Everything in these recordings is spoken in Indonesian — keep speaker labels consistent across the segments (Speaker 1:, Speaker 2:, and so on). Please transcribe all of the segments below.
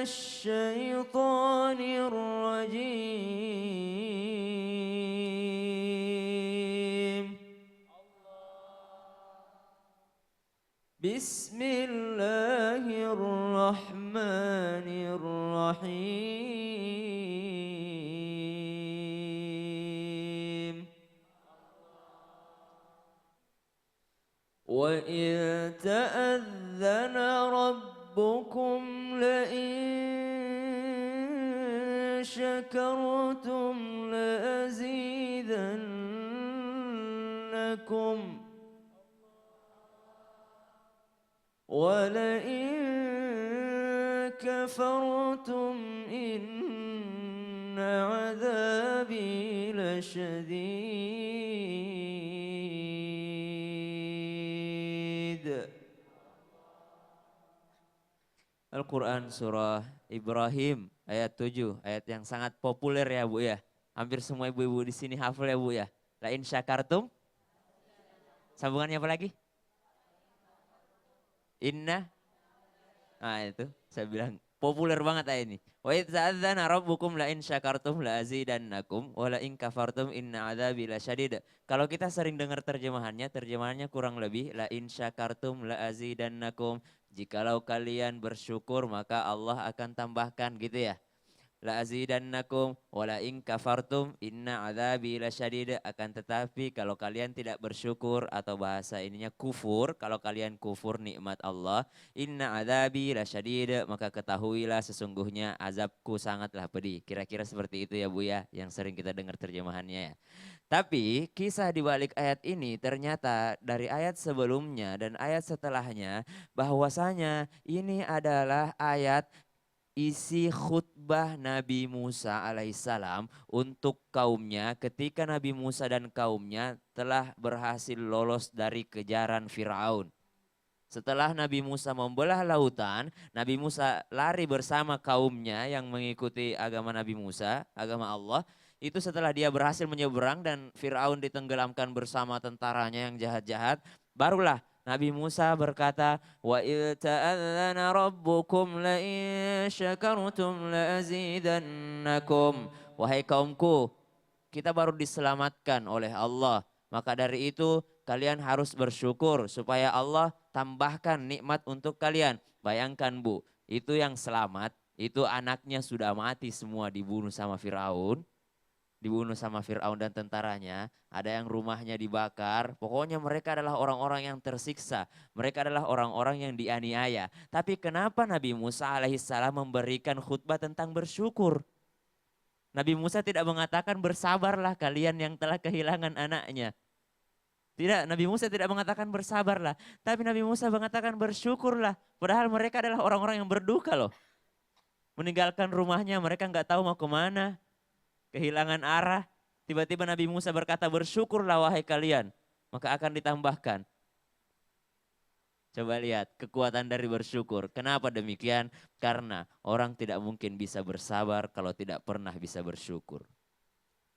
Speaker 1: الشيطان الرجيم. بسم الله الرحمن الرحيم. وإذ تأذن ربكم لئن شكرتم لأزيدنكم ولئن كفرتم إن عذابي لشديد. Al-Quran surah Ibrahim ayat 7, ayat yang sangat populer ya Bu ya. Hampir semua ibu-ibu di sini hafal ya Bu ya. La in syakartum. Sambungannya apa lagi? Inna. Nah itu saya bilang populer banget ayat ini. Wa idz ta'adzana rabbukum la in syakartum la azidannakum wa la in kafartum inna adzabi lasyadid. Kalau kita sering dengar terjemahannya kurang lebih la in syakartum la azidannakum. Jikalau kalian bersyukur maka Allah akan tambahkan gitu ya. La azidannakum wa la in kafartum inna adzabi lasyadid. Akan tetapi kalau kalian tidak bersyukur atau bahasa ininya kufur, kalau kalian kufur nikmat Allah, inna adzabi lasyadid, maka ketahuilah sesungguhnya azabku sangatlah pedih. Kira-kira seperti itu ya Bu ya, yang sering kita dengar terjemahannya ya. Tapi kisah di balik ayat ini ternyata dari ayat sebelumnya dan ayat setelahnya bahwasanya ini adalah ayat isi khutbah Nabi Musa alaihissalam untuk kaumnya ketika Nabi Musa dan kaumnya telah berhasil lolos dari kejaran Firaun. Setelah Nabi Musa membelah lautan, Nabi Musa lari bersama kaumnya yang mengikuti agama Nabi Musa, agama Allah. Itu setelah dia berhasil menyeberang dan Firaun ditenggelamkan bersama tentaranya yang jahat-jahat, barulah Nabi Musa berkata, wa idz ta'adzana rabbukum la in syakartum la azidannakum. Wahai kaumku, kita baru diselamatkan oleh Allah. Maka dari itu kalian harus bersyukur supaya Allah tambahkan nikmat untuk kalian. Bayangkan Bu, itu yang selamat, itu anaknya sudah mati semua dibunuh sama Firaun. Dibunuh sama Firaun dan tentaranya, ada yang rumahnya dibakar. Pokoknya mereka adalah orang-orang yang tersiksa. Mereka adalah orang-orang yang dianiaya. Tapi kenapa Nabi Musa alaihissalam memberikan khutbah tentang bersyukur? Nabi Musa tidak mengatakan bersabarlah kalian yang telah kehilangan anaknya. Tidak, Nabi Musa tidak mengatakan bersabarlah. Tapi Nabi Musa mengatakan bersyukurlah. Padahal mereka adalah orang-orang yang berduka loh. Meninggalkan rumahnya, mereka nggak tahu mau kemana. Kehilangan arah, tiba-tiba Nabi Musa berkata bersyukurlah wahai kalian, maka akan ditambahkan. Coba lihat kekuatan dari bersyukur. Kenapa demikian? Karena orang tidak mungkin bisa bersabar kalau tidak pernah bisa bersyukur.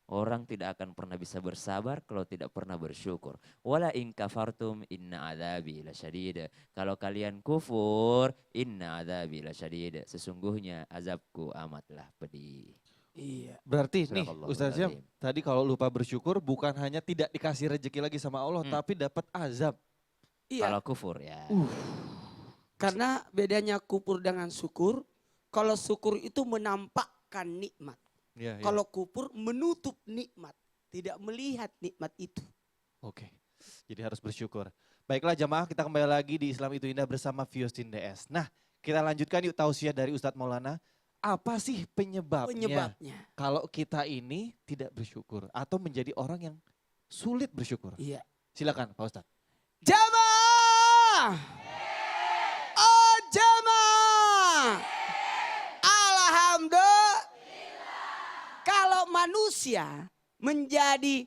Speaker 1: Orang tidak akan pernah bisa bersabar kalau tidak pernah bersyukur. Wala in kafartum inna adzabi lasyadid. Kalau kalian kufur, inna adzabi lasyadid. Sesungguhnya azabku amatlah pedih.
Speaker 2: Iya. Berarti nih Ustaz Syam,
Speaker 1: Sadaqallahul adzim.
Speaker 2: tadi kalau lupa bersyukur bukan hanya tidak dikasih rezeki lagi sama Allah, tapi dapat azab.
Speaker 1: Kalau
Speaker 3: Iya,
Speaker 1: kufur ya.
Speaker 3: karena bedanya kufur dengan syukur, kalau syukur itu menampakkan nikmat.
Speaker 2: Ya, ya.
Speaker 3: Kalau kufur menutup nikmat, tidak melihat nikmat itu.
Speaker 2: Oke, jadi harus bersyukur. Baiklah jamaah, kita kembali lagi di Islam Itu Indah bersama Fiostin DS. Nah, kita lanjutkan yuk tausiah dari Ustadz Maulana. Apa sih penyebabnya kalau kita ini tidak bersyukur atau menjadi orang yang sulit bersyukur?
Speaker 3: Iya.
Speaker 2: Silakan Pak Ustadz.
Speaker 3: Jamaah! Oh jamaah! Alhamdulillah. Kalau manusia menjadi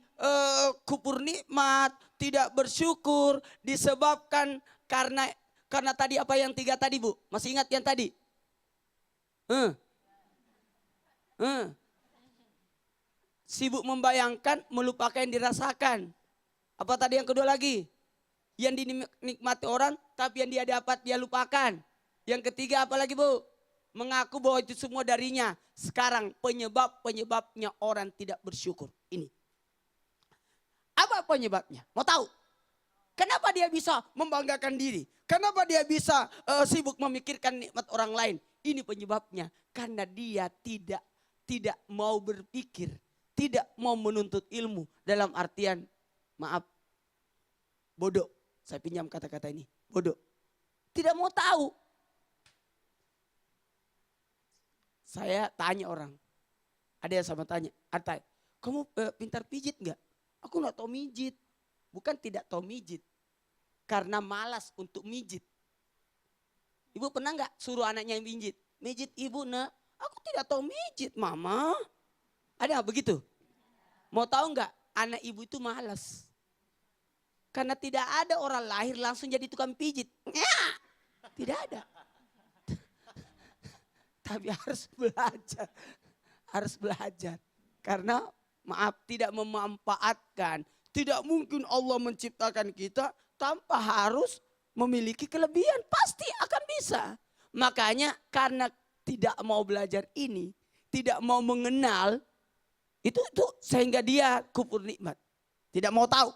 Speaker 3: kufur nikmat, tidak bersyukur disebabkan karena tadi apa yang 3 tadi Bu? Masih ingat yang tadi? Sibuk membayangkan, melupakan yang dirasakan. Apa tadi yang kedua lagi? Yang dinikmati orang, tapi yang dia dapat dia lupakan. Yang ketiga apa lagi Bu? mengaku bahwa itu semua darinya. Sekarang penyebabnya orang tidak bersyukur. Ini. Apa penyebabnya? Mau tahu? Kenapa dia bisa membanggakan diri? Kenapa dia bisa sibuk memikirkan nikmat orang lain? Ini penyebabnya. Karena dia tidak mau berpikir. Tidak mau menuntut ilmu. Dalam artian, maaf, bodoh. Saya pinjam kata-kata ini. Bodoh. Tidak mau tahu. Saya tanya orang. Ada yang sama tanya. Artai, kamu pintar pijit enggak? Aku enggak tahu mijit. Bukan tidak tahu mijit. Karena malas untuk mijit. Ibu pernah enggak suruh anaknya yang mijit? Mijit ibu nak. Aku tidak tahu mijit mama. Ada begitu? Mau tahu enggak? Anak ibu itu malas. Karena tidak ada orang lahir langsung jadi tukang pijit. Tidak ada. Tapi harus belajar. Harus belajar. Karena maaf tidak memanfaatkan. Tidak mungkin Allah menciptakan kita tanpa harus memiliki kelebihan. Pasti akan bisa. Makanya karena tidak mau belajar ini. Tidak mau mengenal. Itu sehingga dia kufur nikmat. Tidak mau tahu.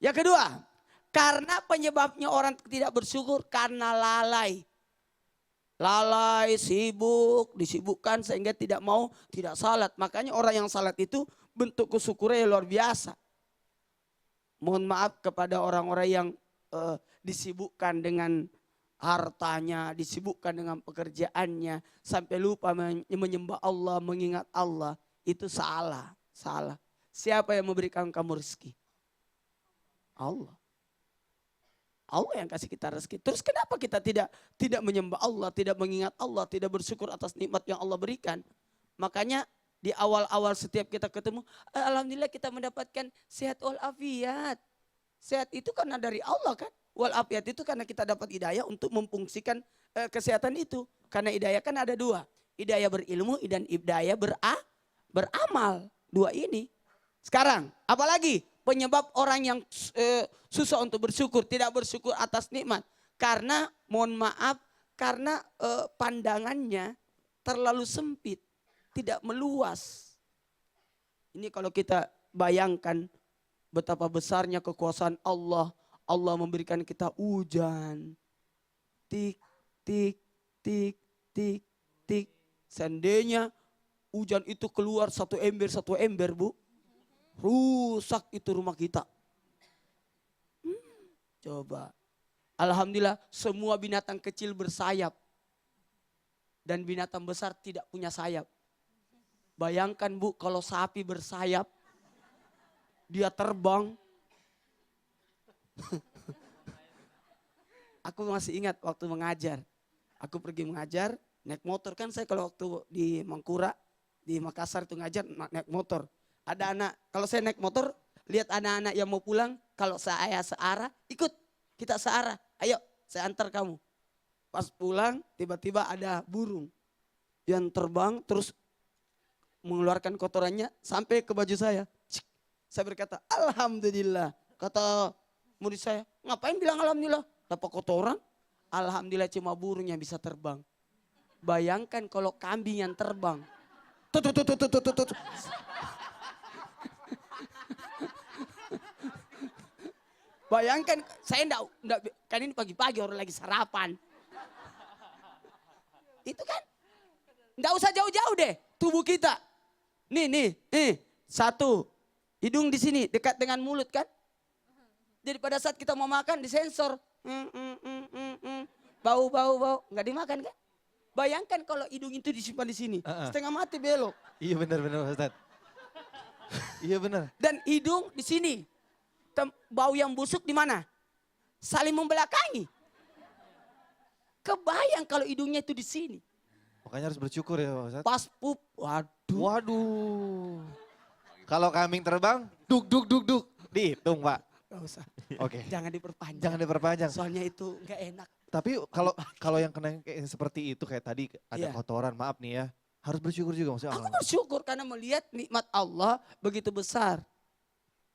Speaker 3: Yang kedua. Karena penyebabnya orang tidak bersyukur karena lalai. Lalai, sibuk, disibukkan sehingga tidak salat. Makanya orang yang salat itu bentuk kesyukurannya luar biasa. Mohon maaf kepada orang-orang yang disibukkan dengan hartanya, disibukkan dengan pekerjaannya. Sampai lupa menyembah Allah, mengingat Allah. Itu salah. Siapa yang memberikan kamu rezeki? Allah. Allah yang kasih kita rezeki. Terus kenapa kita tidak menyembah Allah, tidak mengingat Allah, tidak bersyukur atas nikmat yang Allah berikan? Makanya di awal-awal setiap kita ketemu, alhamdulillah kita mendapatkan sehat walafiat. Sehat itu karena dari Allah kan. Walafiat itu karena kita dapat hidayah untuk memfungsikan kesehatan itu. Karena hidayah kan ada dua. Hidayah berilmu dan hidayah beramal. Dua ini. Sekarang apalagi? Penyebab orang yang susah untuk bersyukur, tidak bersyukur atas nikmat. Karena mohon maaf, karena pandangannya terlalu sempit, tidak meluas. Ini kalau kita bayangkan betapa besarnya kekuasaan Allah. Allah memberikan kita hujan. Tik, tik, tik, tik, tik. Seandainya hujan itu keluar satu ember Bu. Rusak itu rumah kita. Coba. Alhamdulillah semua binatang kecil bersayap. Dan binatang besar tidak punya sayap. Bayangkan Bu kalau sapi bersayap. Dia terbang. Aku masih ingat waktu mengajar. Aku pergi mengajar naik motor. Kan saya kalau waktu di Mangkura, di Makassar itu ngajar naik motor. Ada anak, kalau saya naik motor, lihat anak-anak yang mau pulang, kalau saya searah, ikut, kita searah, ayo saya antar kamu. Pas pulang, tiba-tiba ada burung yang terbang, terus mengeluarkan kotorannya sampai ke baju saya. Cik. Saya berkata, alhamdulillah. Kata murid saya, ngapain bilang alhamdulillah? Dapat kotoran? Alhamdulillah cuma burung yang bisa terbang. Bayangkan kalau kambing yang terbang. Tut. Bayangkan, saya enggak, kan ini pagi-pagi orang lagi sarapan. Itu kan, enggak usah jauh-jauh deh tubuh kita. Nih, satu, hidung di sini dekat dengan mulut kan. Jadi pada saat kita mau makan disensor. Bau, enggak dimakan kan. Bayangkan kalau hidung itu disimpan di sini, setengah mati belok.
Speaker 2: Iya benar Ustaz. Iya benar.
Speaker 3: Dan hidung di sini. Bau yang busuk di mana? Saling membelakangi. Kebayang kalau hidungnya itu di sini.
Speaker 2: Makanya harus bersyukur ya Pak Ustaz.
Speaker 3: Pas pup,
Speaker 2: Waduh. Kalau kambing terbang, duk. Dihitung Pak.
Speaker 3: Gak usah.
Speaker 2: Oke.
Speaker 3: Jangan diperpanjang.
Speaker 2: Jangan diperpanjang.
Speaker 3: Soalnya itu gak enak.
Speaker 2: Tapi kalau yang kena kayak seperti itu kayak tadi ada kotoran, maaf nih ya. Harus bersyukur juga maksudnya.
Speaker 3: Aku bersyukur karena melihat nikmat Allah begitu besar.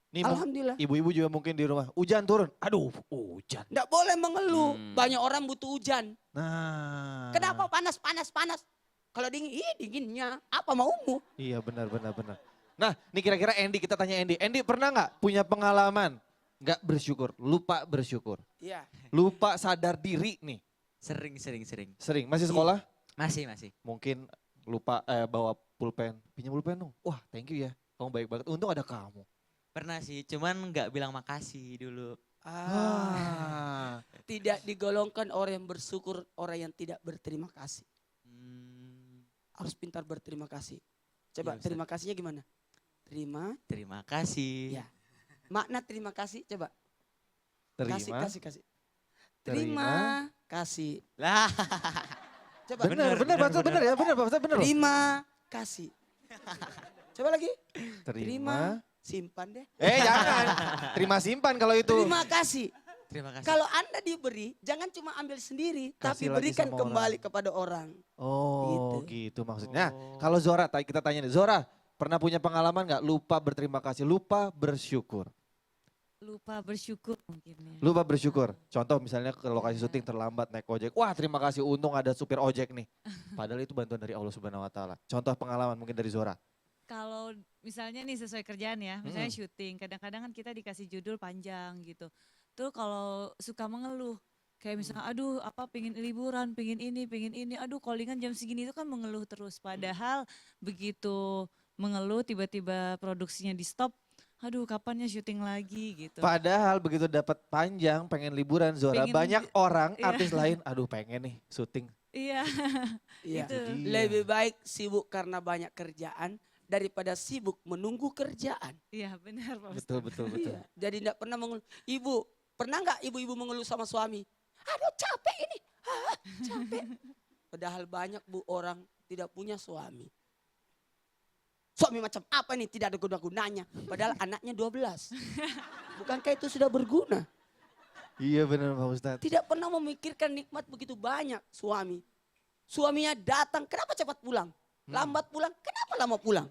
Speaker 2: Nih,
Speaker 3: Alhamdulillah.
Speaker 2: ibu-ibu juga mungkin di rumah, hujan turun. Aduh, hujan.
Speaker 3: Enggak boleh mengeluh. Banyak orang butuh hujan.
Speaker 2: Nah.
Speaker 3: Kenapa panas, panas, panas? Kalau dingin, dinginnya. Apa maumu?
Speaker 2: Iya benar. Nah, ini kira-kira Andy, kita tanya Andy. Andy pernah nggak punya pengalaman nggak bersyukur, lupa bersyukur?
Speaker 3: Iya.
Speaker 2: Lupa sadar diri nih.
Speaker 4: Sering.
Speaker 2: Sering, masih sekolah?
Speaker 4: Masih.
Speaker 2: Mungkin lupa bawa pulpen, pinjam pulpen dong. Wah thank you ya, kamu baik banget. Untung ada kamu.
Speaker 4: Pernah sih, cuman nggak bilang makasih dulu.
Speaker 3: Tidak digolongkan orang yang bersyukur, orang yang tidak berterima kasih. Harus pintar berterima kasih. Coba
Speaker 4: Iya, Ustaz.
Speaker 3: terima kasihnya gimana?
Speaker 4: Terima kasih.
Speaker 3: Ya. Makna terima kasih coba.
Speaker 2: Terima.
Speaker 3: Kasih. Terima kasih.
Speaker 4: Lah,
Speaker 3: Coba.
Speaker 2: Bener ya, bener Pak Ustadz, bener loh.
Speaker 3: Terima kasih. Coba lagi.
Speaker 2: Terima.
Speaker 3: Simpan deh.
Speaker 2: Jangan, terima simpan kalau itu.
Speaker 3: Terima kasih.
Speaker 4: terima kasih.
Speaker 3: Kalau Anda diberi, jangan cuma ambil sendiri,
Speaker 2: Kasih
Speaker 3: tapi
Speaker 2: lagi
Speaker 3: berikan
Speaker 2: sama
Speaker 3: kembali
Speaker 2: orang.
Speaker 3: kepada orang.
Speaker 2: Oh
Speaker 3: Gitu.
Speaker 2: gitu maksudnya. Kalau Zora, kita tanya nih, Zora pernah punya pengalaman nggak lupa berterima kasih, lupa bersyukur?
Speaker 5: Lupa bersyukur mungkin ya.
Speaker 2: Lupa bersyukur. Contoh misalnya ke lokasi syuting terlambat naik ojek. Wah terima kasih untung ada supir ojek nih. Padahal itu bantuan dari Allah Subhanahu Wa Taala. Contoh pengalaman mungkin dari Zora.
Speaker 5: Kalau misalnya nih sesuai kerjaan ya, misalnya syuting, kadang-kadang kan kita dikasih judul panjang gitu. Tuh kalau suka mengeluh, kayak misalnya aduh apa pingin liburan, pingin ini, aduh callingan jam segini itu kan mengeluh terus. Padahal begitu mengeluh tiba-tiba produksinya di stop, aduh kapannya syuting lagi gitu.
Speaker 2: Padahal begitu dapat panjang pengen liburan Zora,
Speaker 5: Pengen
Speaker 2: banyak orang
Speaker 5: iya.
Speaker 2: artis lain aduh pengen nih syuting.
Speaker 5: Iya,
Speaker 3: Iya.
Speaker 5: itu.
Speaker 2: Iya.
Speaker 3: Lebih baik sibuk karena banyak kerjaan daripada sibuk menunggu kerjaan.
Speaker 5: Iya benar Pak Ustadz.
Speaker 2: Betul.
Speaker 3: Iya. Jadi tidak pernah mengeluh. Ibu, pernah nggak ibu-ibu mengeluh sama suami? Aduh capek ini, capek. Padahal banyak bu orang tidak punya suami. Suami macam apa nih tidak ada guna-gunanya. Padahal anaknya 12. Bukankah itu sudah berguna?
Speaker 2: Iya benar Pak Ustadz.
Speaker 3: Tidak pernah memikirkan nikmat begitu banyak suami. Suaminya datang, kenapa cepat pulang? Lambat pulang, kenapa lama pulang?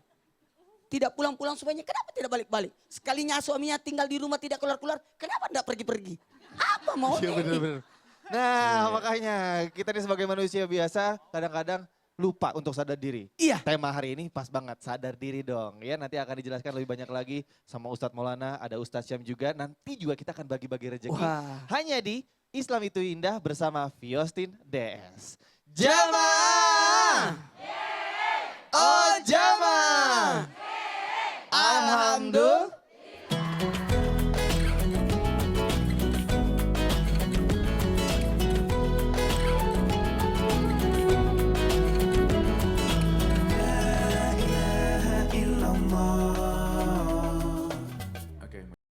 Speaker 3: Tidak pulang-pulang suaminya, kenapa tidak balik-balik? Sekalinya suaminya tinggal di rumah tidak keluar-keluar, kenapa tidak pergi-pergi? Apa mau
Speaker 2: Iya benar. Nah makanya kita nih sebagai manusia biasa kadang-kadang lupa untuk sadar diri.
Speaker 3: Iya.
Speaker 2: Tema hari ini pas banget, sadar diri dong. Ya nanti akan dijelaskan lebih banyak lagi sama Ustadz Maulana, ada Ustadz Syam juga. Nanti juga kita akan bagi-bagi rezeki.
Speaker 3: Wah.
Speaker 2: Hanya di Islam Itu Indah bersama Fiostin DS. Jamaah! Oh jamaah! Alhamdulillah.